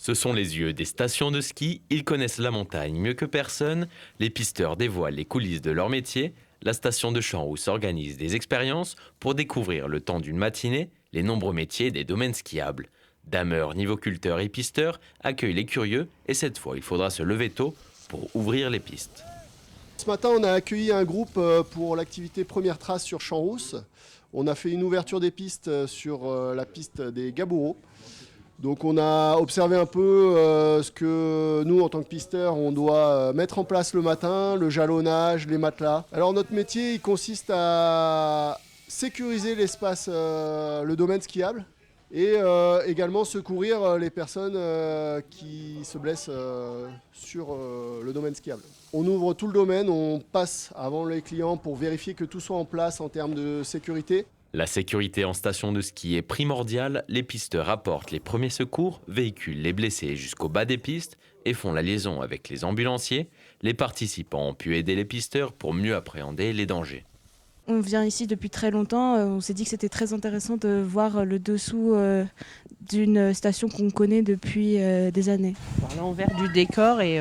Ce sont les yeux des stations de ski, ils connaissent la montagne mieux que personne, les pisteurs dévoilent les coulisses de leur métier, la station de Champs-Rousse organise des expériences pour découvrir le temps d'une matinée les nombreux métiers des domaines skiables. Dameurs, nivoculteurs et pisteurs accueillent les curieux et cette fois il faudra se lever tôt pour ouvrir les pistes. Ce matin, on a accueilli un groupe pour l'activité Première Trace sur Champs-Rousse. On a fait une ouverture des pistes sur la piste des Gaboureaux. Donc on a observé un peu ce que nous, en tant que pisteurs, on doit mettre en place le matin, le jalonnage, les matelas. Alors notre métier, il consiste à sécuriser l'espace, le domaine skiable, et également secourir les personnes qui se blessent sur le domaine skiable. On ouvre tout le domaine, on passe avant les clients pour vérifier que tout soit en place en termes de sécurité. La sécurité en station de ski est primordiale, les pisteurs apportent les premiers secours, véhiculent les blessés jusqu'au bas des pistes et font la liaison avec les ambulanciers. Les participants ont pu aider les pisteurs pour mieux appréhender les dangers. On vient ici depuis très longtemps, on s'est dit que c'était très intéressant de voir le dessous d'une station qu'on connaît depuis des années. Par l'envers du décor et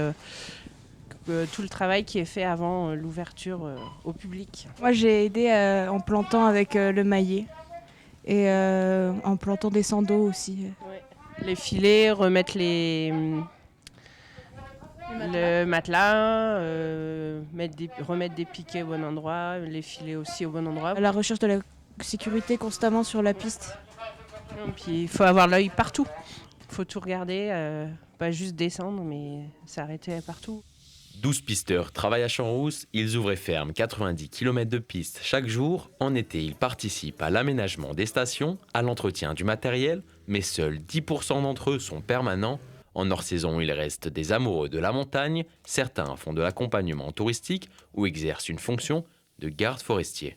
tout le travail qui est fait avant l'ouverture au public. Moi j'ai aidé en plantant avec le maillet et en plantant des sandaux aussi. Ouais. Les filets, remettre le matelas, remettre des piquets au bon endroit, les filets aussi au bon endroit. La recherche de la sécurité constamment sur la piste. Puis il faut avoir l'œil partout, il faut tout regarder, pas juste descendre mais s'arrêter partout. 12 pisteurs travaillent à Champs-Rousse, ils ouvrent et ferment 90 km de pistes chaque jour. En été, ils participent à l'aménagement des stations, à l'entretien du matériel, mais seuls 10% d'entre eux sont permanents. En hors-saison, il reste des amoureux de la montagne, certains font de l'accompagnement touristique ou exercent une fonction de garde forestier.